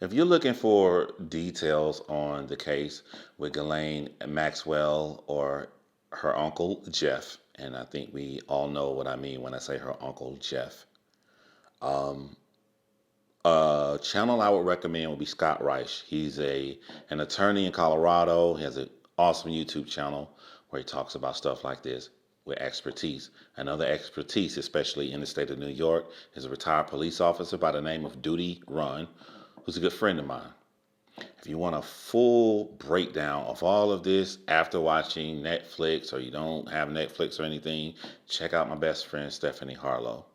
If you're looking for details on the case with Ghislaine Maxwell or her uncle Jeff, and I think we all know what I mean when I say her uncle Jeff, um, a channel I would recommend would be Scott Reich. He's an attorney in Colorado. He has an awesome YouTube channel where he talks about stuff like this with expertise. Another expertise, especially in the state of New York, is a retired police officer by the name of Duty Run, who's a good friend of mine. If you want a full breakdown of all of this after watching Netflix, or you don't have Netflix or anything, check out my best friend Stephanie Harlow.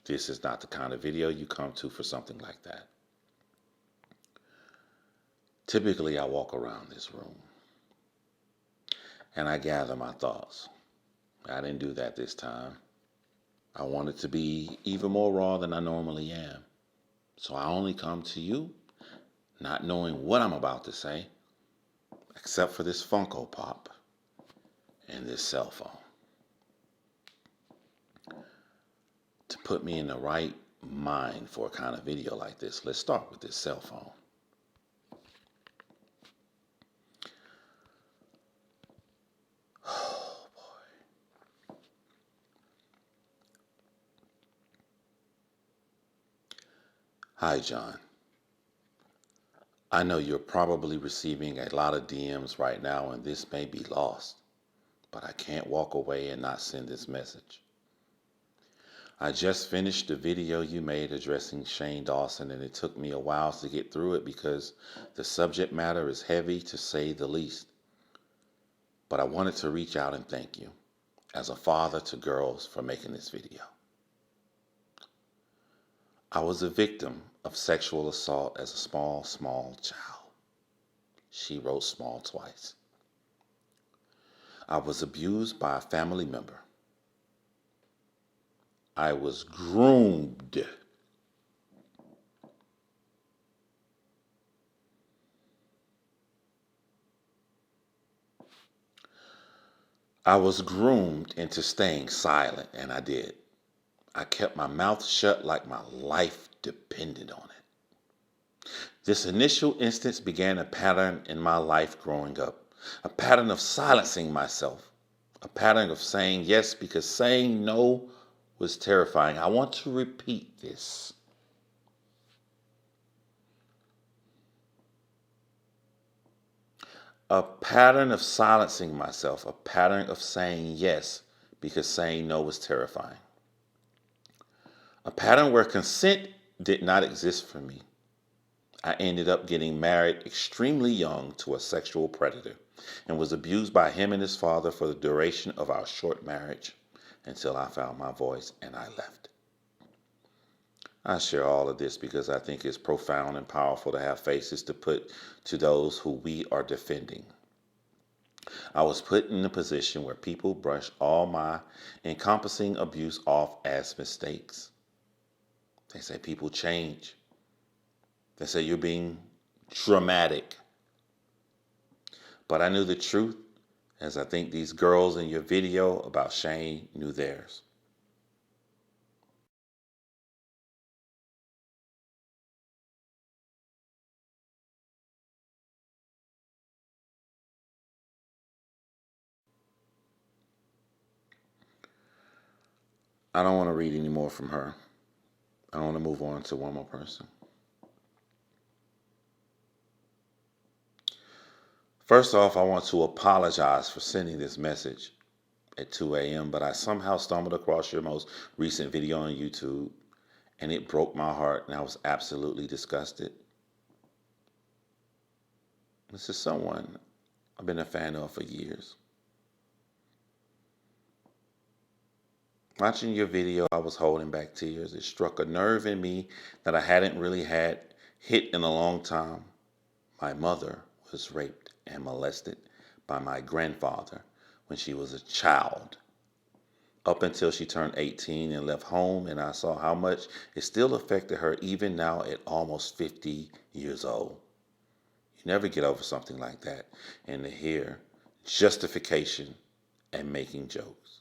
This is not the kind of video you come to for something like that. Typically, I walk around this room and I gather my thoughts. I didn't do that this time. I wanted to be even more raw than I normally am. So I only come to you not knowing what I'm about to say, except for this Funko Pop and this cell phone, to put me in the right mind for a kind of video like this. Let's start with this cell phone. Oh boy. Hi, John. I know you're probably receiving a lot of DMs right now, and this may be lost, but I can't walk away and not send this message. I just finished the video you made addressing Shane Dawson, and it took me a while to get through it because the subject matter is heavy, to say the least. But I wanted to reach out and thank you, as a father to girls, for making this video. I was a victim of sexual assault as a small child. She wrote small twice. I was abused by a family member. I was groomed. I was groomed into staying silent, and I did. I kept my mouth shut like my life depended on it. This initial instance began a pattern in my life growing up, a pattern of silencing myself, a pattern of saying yes because saying no was terrifying. I want to repeat this. A pattern of silencing myself, a pattern of saying yes because saying no was terrifying. A pattern where consent did not exist for me. I ended up getting married extremely young to a sexual predator and was abused by him and his father for the duration of our short marriage until I found my voice and I left. I share all of this because I think it's profound and powerful to have faces to put to those who we are defending. I was put in a position where people brush all my encompassing abuse off as mistakes. They say people change. They say you're being dramatic. But I knew the truth, as I think these girls in your video about Shane knew theirs. I don't want to read any more from her. I want to move on to one more person. First off, I want to apologize for sending this message at 2 a.m., but I somehow stumbled across your most recent video on YouTube, and it broke my heart, and I was absolutely disgusted. This is someone I've been a fan of for years. Watching your video, I was holding back tears. It struck a nerve in me that I hadn't really had hit in a long time. My mother was raped and molested by my grandfather when she was a child, up until she turned 18 and left home, and I saw how much it still affected her even now at almost 50 years old. You never get over something like that, and to hear justification and making jokes.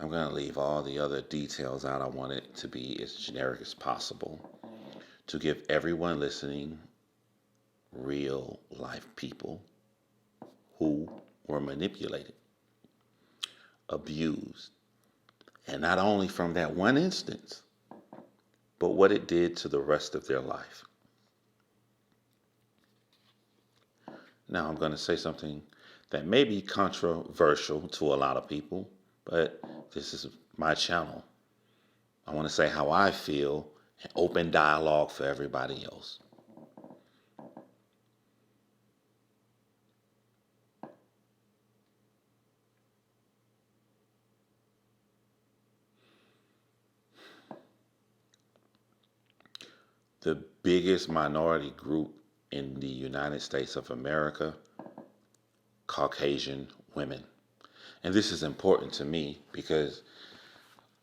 I'm going to leave all the other details out. I want it to be as generic as possible to give everyone listening real life people who were manipulated, abused, and not only from that one instance, but what it did to the rest of their life. Now, I'm going to say something that may be controversial to a lot of people, but this is my channel. I want to say how I feel and open dialogue for everybody else. The biggest minority group in the United States of America, Caucasian women. And this is important to me because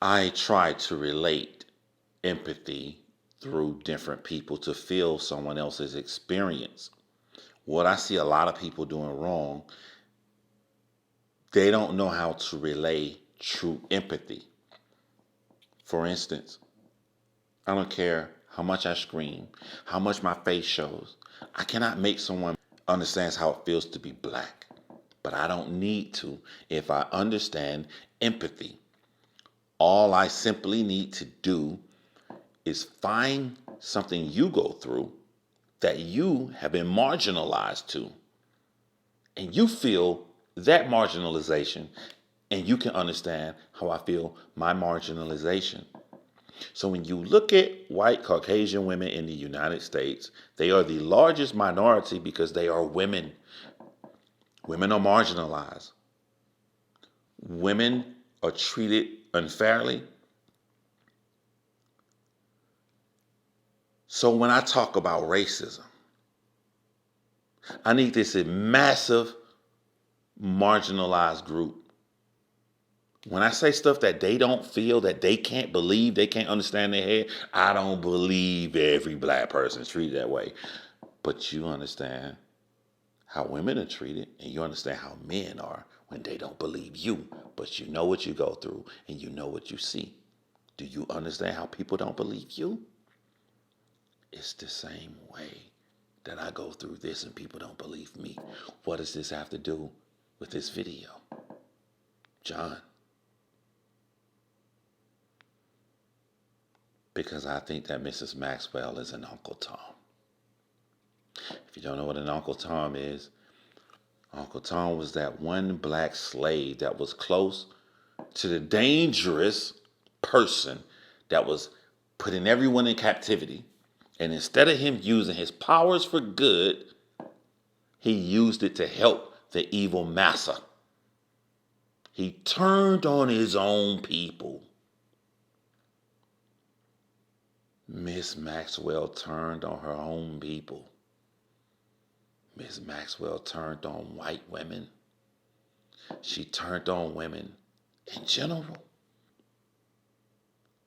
I try to relate empathy through different people to feel someone else's experience. What I see a lot of people doing wrong, they don't know how to relay true empathy. For instance, I don't care how much I scream, how much my face shows. I cannot make someone understand how it feels to be black. But I don't need to if I understand empathy. All I simply need to do is find something you go through that you have been marginalized to. And you feel that marginalization, and you can understand how I feel my marginalization. So when you look at white Caucasian women in the United States, they are the largest minority because they are women. Women are marginalized. Women are treated unfairly. So when I talk about racism, I need this massive marginalized group. When I say stuff that they don't feel, that they can't believe, they can't understand in their head, I don't believe every black person is treated that way. But you understand how women are treated, and you understand how men are when they don't believe you. But you know what you go through, and you know what you see. Do you understand how people don't believe you? It's the same way that I go through this and people don't believe me. What does this have to do with this video? John. Because I think that Mrs. Maxwell is an Uncle Tom. If you don't know what an Uncle Tom is, Uncle Tom was that one black slave that was close to the dangerous person that was putting everyone in captivity. And instead of him using his powers for good, he used it to help the evil massa. He turned on his own people. Miss Maxwell turned on her own people. Miss Maxwell turned on white women. She turned on women in general.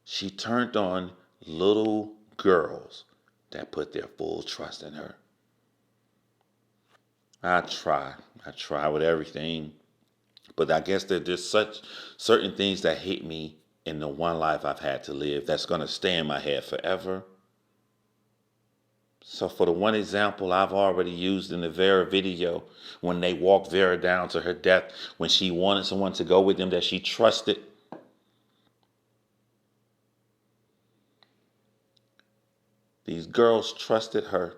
She turned on little girls that put their full trust in her. I try with everything, but I guess that there's such certain things that hit me in the one life I've had to live that's going to stay in my head forever. So for the one example I've already used in the Vera video, when they walked Vera down to her death, when she wanted someone to go with them that she trusted, these girls trusted her.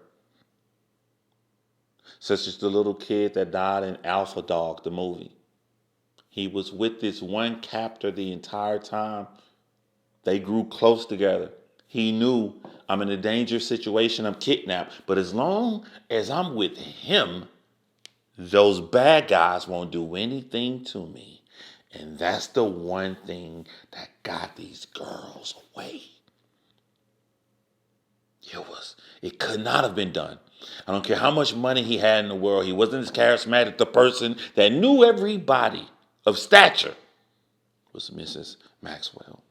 Such as the little kid that died in Alpha Dog, the movie. He was with this one captor the entire time. They grew close together. He knew, I'm in a dangerous situation, I'm kidnapped. But as long as I'm with him, those bad guys won't do anything to me. And that's the one thing that got these girls away. It could not have been done. I don't care how much money he had in the world. He wasn't as charismatic. The person that knew everybody of stature was Mrs. Maxwell.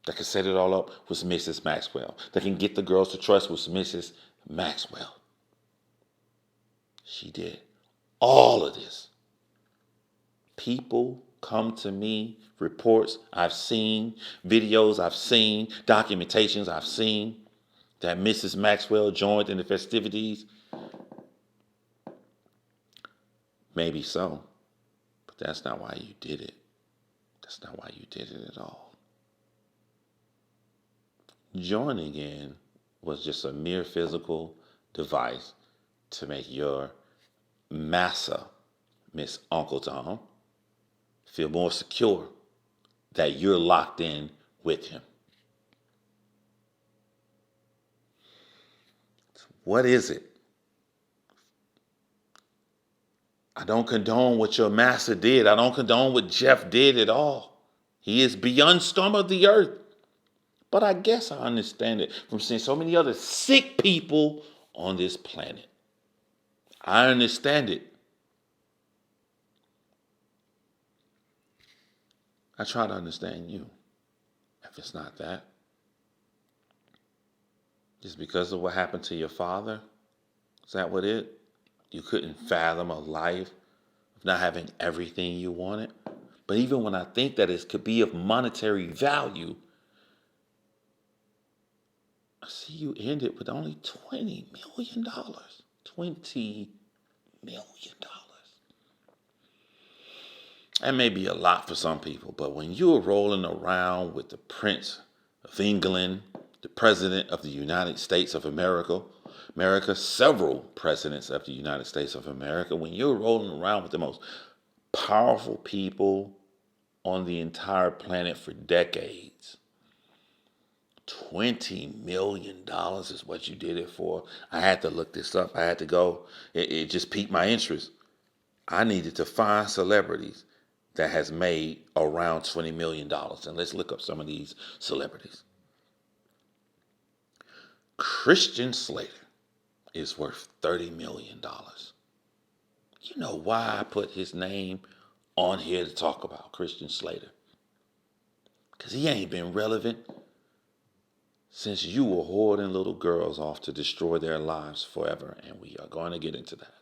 That could set it all up was Mrs. Maxwell. That can get the girls to trust was Mrs. Maxwell. She did all of this. People come to me, reports I've seen, videos I've seen, documentations I've seen, that Mrs. Maxwell joined in the festivities? Maybe so, but that's not why you did it. That's not why you did it at all. Joining in was just a mere physical device to make your massa, Miss Uncle Tom, feel more secure that you're locked in with him. What is it? I don't condone what your master did. I don't condone what Jeff did at all. He is beyond scum of the earth. But I guess I understand it from seeing so many other sick people on this planet. I understand it. I try to understand you. If it's not that, just because of what happened to your father, is that what it? You couldn't fathom a life of not having everything you wanted? But even when I think that it could be of monetary value, I see you end it with only $20 million. $20 million. That may be a lot for some people, but when you're rolling around with the Prince of England, the President of the United States of America, several presidents of the United States of America, when you're rolling around with the most powerful people on the entire planet for decades, $20 million is what you did it for. I had to look this up. I had to go. It just piqued my interest. I needed to find celebrities that has made around $20 million. And let's look up some of these celebrities. Christian Slater is worth $30 million. You know why I put his name on here to talk about Christian Slater? Because he ain't been relevant since you were hoarding little girls off to destroy their lives forever. And we are going to get into that.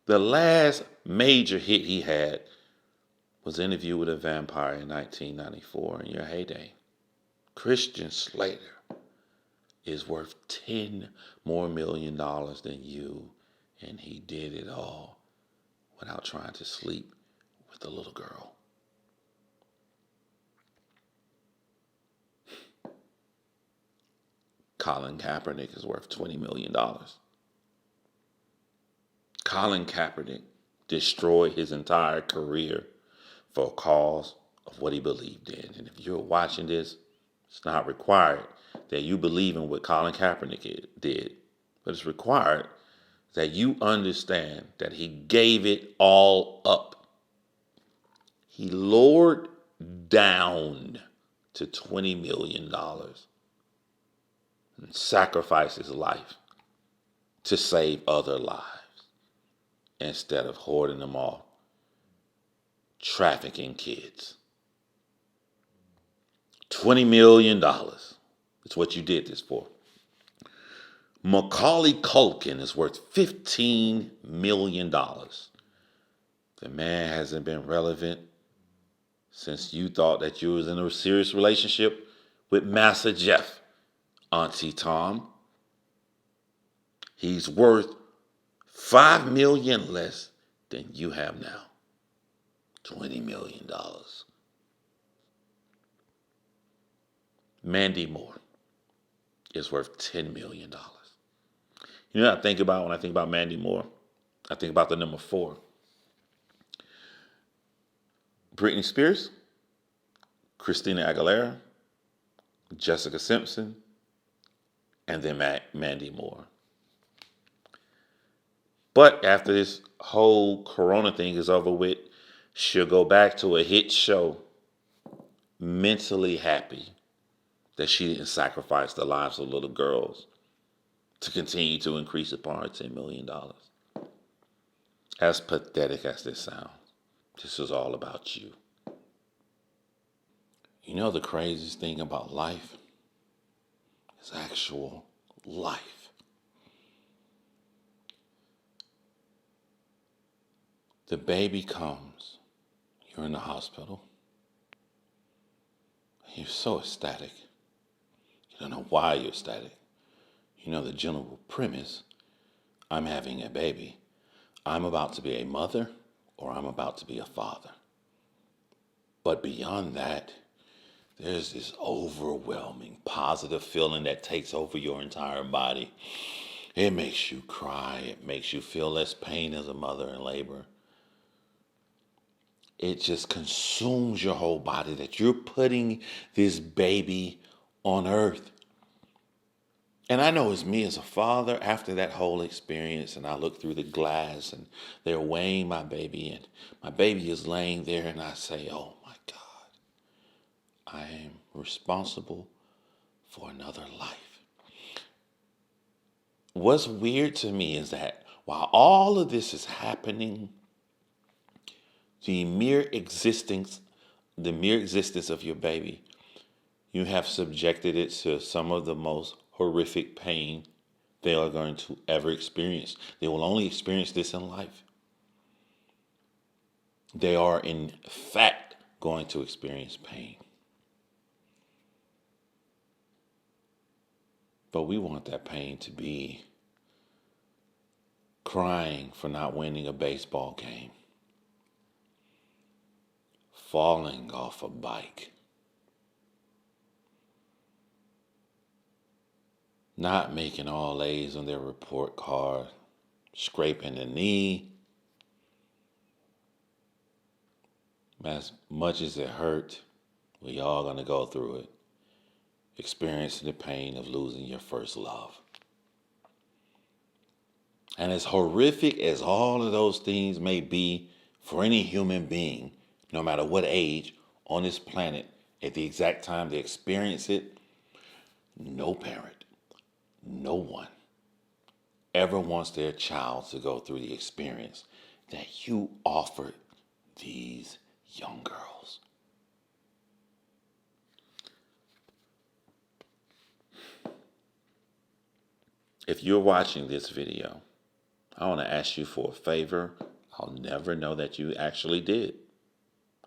The last major hit he had was Interview with a Vampire in 1994 in your heyday. Christian Slater is worth $10 million more than you, and he did it all without trying to sleep with a little girl. Colin Kaepernick is worth $20 million. Colin Kaepernick destroyed his entire career for a cause of what he believed in. And if you're watching this, it's not required that you believe in what Colin Kaepernick did, but it's required that you understand that he gave it all up. He lowered down to $20 million and sacrificed his life to save other lives instead of hoarding them all, trafficking kids. $20 million is what you did this for. Macaulay Culkin is worth $15 million. The man hasn't been relevant since you thought that you was in a serious relationship with Master Jeff, Auntie Tom. He's worth $5 million less than you have now. $20 million. Mandy Moore is worth $10 million. You know what I think about when I think about Mandy Moore? I think about the number 4. Britney Spears, Christina Aguilera, Jessica Simpson, and then Mandy Moore. But after this whole corona thing is over with, she'll go back to a hit show mentally happy that she didn't sacrifice the lives of little girls to continue to increase upon her $10 million. As pathetic as this sounds, this is all about you. You know the craziest thing about life is actual life. The baby comes. You're in the hospital. You're so ecstatic. You don't know why you're ecstatic. You know the general premise. I'm having a baby. I'm about to be a mother or I'm about to be a father. But beyond that, there's this overwhelming positive feeling that takes over your entire body. It makes you cry. It makes you feel less pain as a mother in labor. It just consumes your whole body that you're putting this baby on earth. And I know it's me as a father after that whole experience, and I look through the glass and they're weighing my baby, and my baby is laying there, and I say, oh my God, I am responsible for another life. What's weird to me is that while all of this is happening, the mere existence of your baby, you have subjected it to some of the most horrific pain they are going to ever experience. They will only experience this in life. They are, in fact, going to experience pain. But we want that pain to be crying for not winning a baseball game, falling off a bike, not making all A's on their report card, scraping the knee. As much as it hurt, we all going to go through it, experiencing the pain of losing your first love. And as horrific as all of those things may be for any human being, no matter what age on this planet, at the exact time they experience it, no parent, no one ever wants their child to go through the experience that you offered these young girls. If you're watching this video, I want to ask you for a favor I'll never know that you actually did.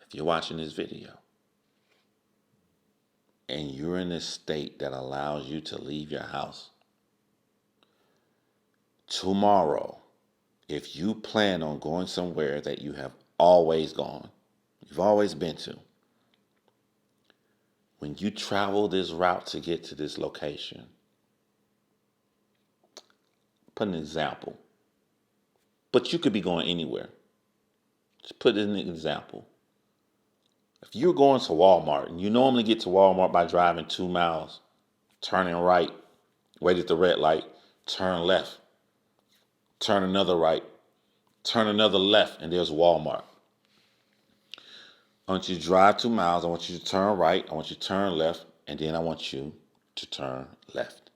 If you're watching this video and you're in a state that allows you to leave your house, tomorrow, if you plan on going somewhere that you have always gone, you've always been to, when you travel this route to get to this location, put an example, but you could be going anywhere. Just put in an example. If you're going to Walmart and you normally get to Walmart by driving 2 miles, turning right, wait at the red light, turn left, turn another right, turn another left, and there's Walmart. I want you to drive 2 miles. I want you to turn right. I want you to turn left. And then I want you to turn left.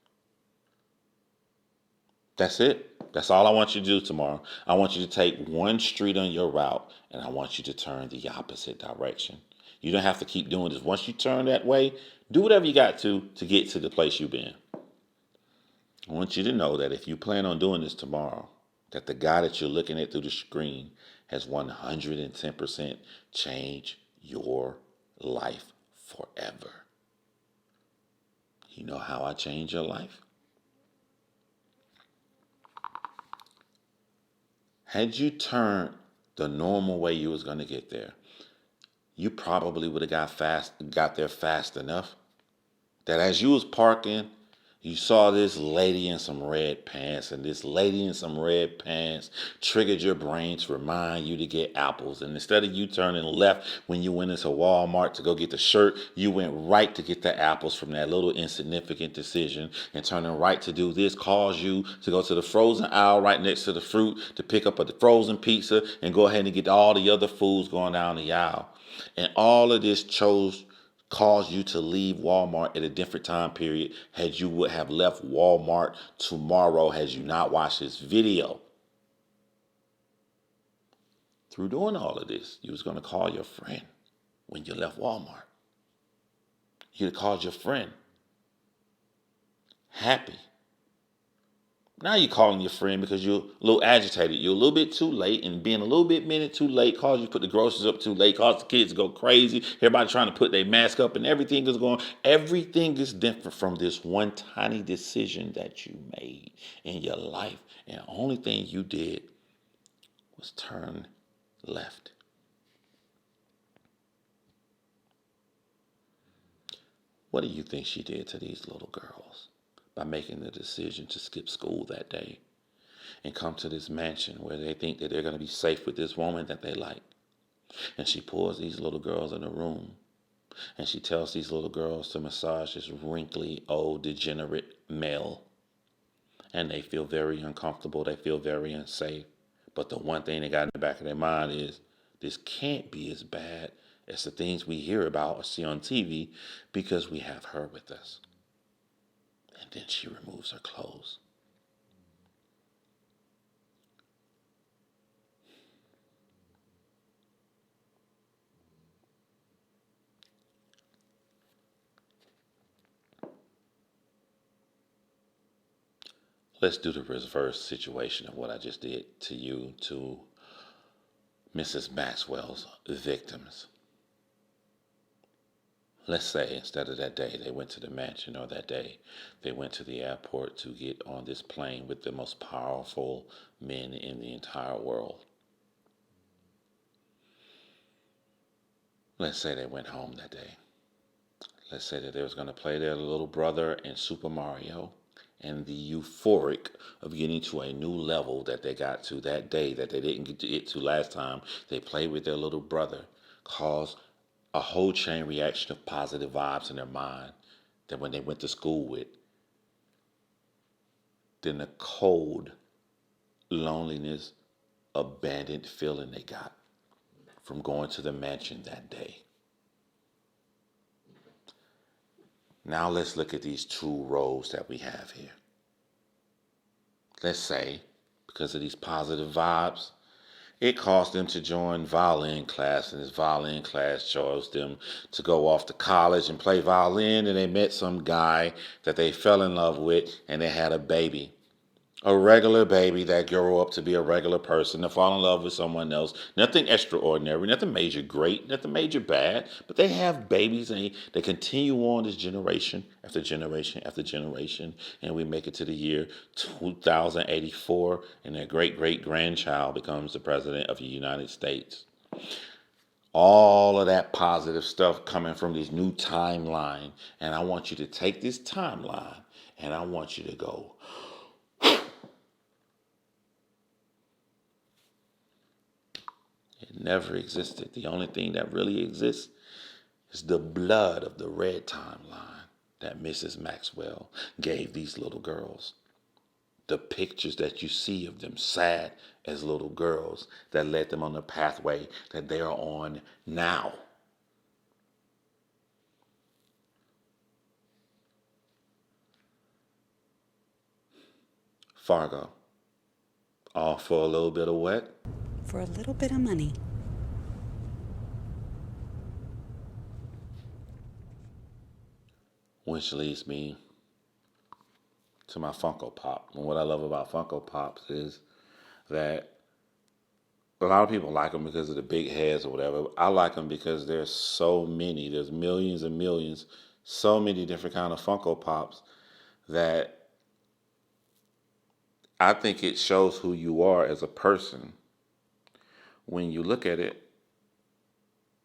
That's it. That's all I want you to do tomorrow. I want you to take one street on your route, and I want you to turn the opposite direction. You don't have to keep doing this. Once you turn that way, do whatever you got to get to the place you've been. I want you to know that if you plan on doing this tomorrow, that the guy that you're looking at through the screen has 110% changed your life forever. You know how I changed your life? Had you turned the normal way you was going to get there, you probably would have got there fast enough that as you was parking, you saw this lady in some red pants, and this lady in some red pants triggered your brain to remind you to get apples. And instead of you turning left when you went into Walmart to go get the shirt, you went right to get the apples from that little insignificant decision. And turning right to do this caused you to go to the frozen aisle right next to the fruit to pick up a frozen pizza and go ahead and get all the other foods going down the aisle. And all of this cause you to leave Walmart at a different time period had you would have left Walmart tomorrow had you not watched this video. Through doing all of this, you was going to call your friend when you left Walmart. You'd have called your friend happy Now you're calling your friend because you're a little agitated. You're a little bit too late, and being a little bit minute too late caused you to put the groceries up too late, caused the kids to go crazy. Everybody trying to put their mask up, and everything is going. Everything is different from this one tiny decision that you made in your life, and the only thing you did was turn left. What do you think she did to these little girls by making the decision to skip school that day and come to this mansion where they think that they're going to be safe with this woman that they like? And she pulls these little girls in a room and she tells these little girls to massage this wrinkly, old, degenerate male. And they feel very uncomfortable. They feel very unsafe. But the one thing they got in the back of their mind is this can't be as bad as the things we hear about or see on TV because we have her with us. And then she removes her clothes. Let's do the reverse situation of what I just did to you, to Mrs. Maxwell's victims. Let's say instead of that day they went to the mansion, or that day they went to the airport to get on this plane with the most powerful men in the entire world. Let's say they went home that day. Let's say that they was going to play their little brother in Super Mario, and the euphoric of getting to a new level that they got to that day that they didn't get to last time they played with their little brother caused a whole chain reaction of positive vibes in their mind that when they went to school with, then the cold loneliness, abandoned feeling they got from going to the mansion that day. Now let's look at these two roles that we have here. Let's say, because of these positive vibes, it caused them to join violin class, and this violin class chose them to go off to college and play violin, and they met some guy that they fell in love with, and they had a baby. A regular baby that grew up to be a regular person, to fall in love with someone else. Nothing extraordinary, nothing major great, nothing major bad. But they have babies, and they continue on this generation after generation after generation. And we make it to the year 2084, and their great-great-grandchild becomes the president of the United States. All of that positive stuff coming from this new timeline. And I want you to take this timeline, and I want you to go, it never existed. The only thing that really exists is the blood of the red timeline that Mrs. Maxwell gave these little girls. The pictures that you see of them sad as little girls that led them on the pathway that they are on now. Fargo. All for a little bit of what? For a little bit of money. Which leads me to my Funko Pop. And what I love about Funko Pops is that a lot of people like them because of the big heads or whatever. I like them because there's so many. There's millions and millions, so many different kind of Funko Pops that I think it shows who you are as a person when you look at it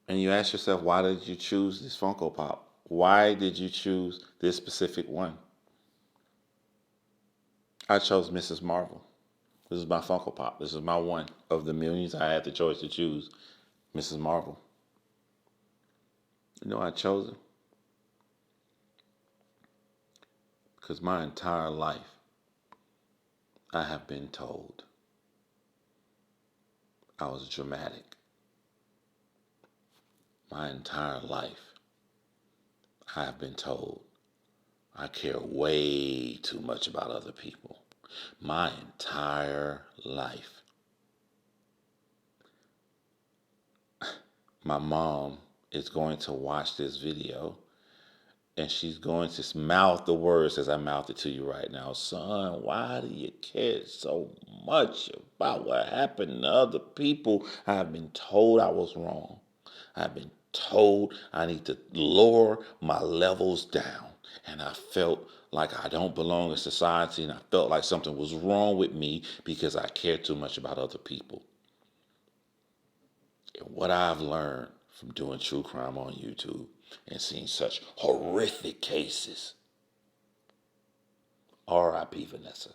and you ask yourself, why did you choose this Funko Pop? Why did you choose this specific one? I chose Mrs. Marvel. This is my Funko Pop. This is my one of the millions. I had the choice to choose Mrs. Marvel. You know I chose her because my entire life I have been told I was dramatic. My entire life I have been told I care way too much about other people. My entire life. My mom is going to watch this video And she's going to mouth the words as I mouth it to you right now. Son, why do you care so much about what happened to other people? I've been told I was wrong. I've been told I need to lower my levels down. And I felt like I don't belong in society, and I felt like something was wrong with me because I cared too much about other people. And what I've learned from doing true crime on YouTube and seeing such horrific cases, R.I.P. Vanessa.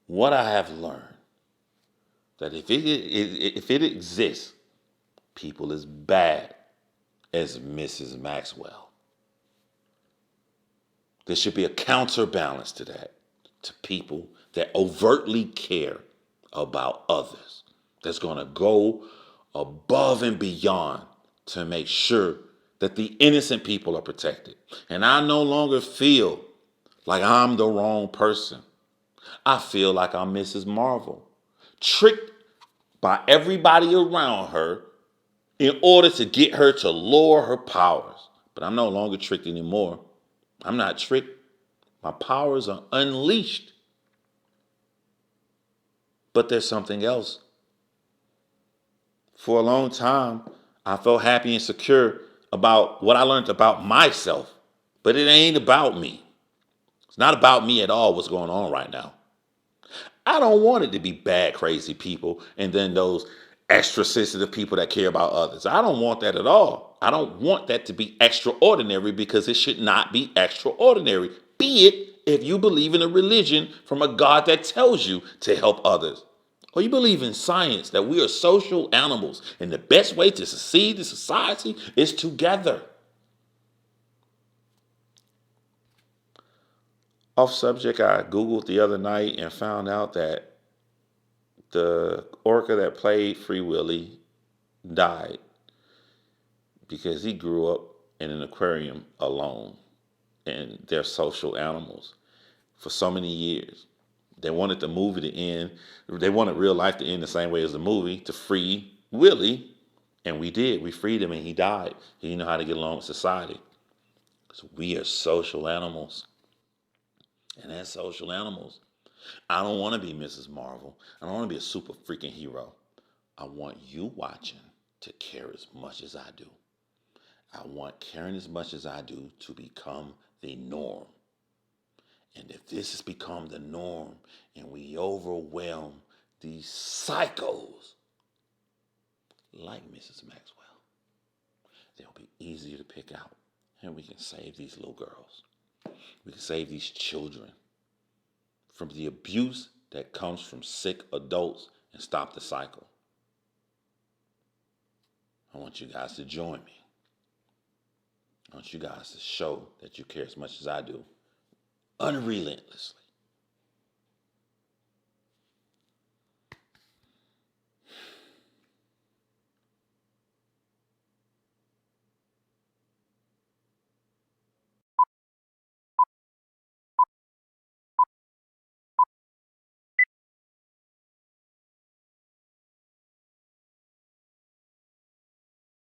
What I have learned, that if it exists, people as bad as Mrs. Maxwell. There should be a counterbalance to that, to people that overtly care about others, that's going to go above and beyond to make sure that the innocent people are protected. And I no longer feel like I'm the wrong person. I feel like I'm Mrs. Marvel, tricked by everybody around her in order to get her to lower her powers. But I'm no longer tricked anymore. I'm not tricked. My powers are unleashed. But there's something else. For a long time, I felt happy and secure about what I learned about myself. But it ain't about me. It's not about me at all, what's going on right now. I don't want it to be bad, crazy people and then those extra sensitive people that care about others. I don't want that at all. I don't want that to be extraordinary because it should not be extraordinary. Be it if you believe in a religion from a God that tells you to help others. Or you believe in science, that we are social animals and the best way to succeed in society is together. Off subject, I Googled the other night and found out that the orca that played Free Willy died because he grew up in an aquarium alone, and they're social animals for so many years. They wanted the movie to end. They wanted real life to end the same way as the movie, to free Willie. And we did. We freed him and he died. He didn't know how to get along with society. Because we are social animals. And as social animals, I don't want to be Mrs. Marvel. I don't want to be a super freaking hero. I want you watching to care as much as I do. I want caring as much as I do to become the norm. And if this has become the norm and we overwhelm these psychos like Mrs. Maxwell, they'll be easier to pick out. And we can save these little girls. We can save these children from the abuse that comes from sick adults and stop the cycle. I want you guys to join me. I want you guys to show that you care as much as I do, unrelentlessly.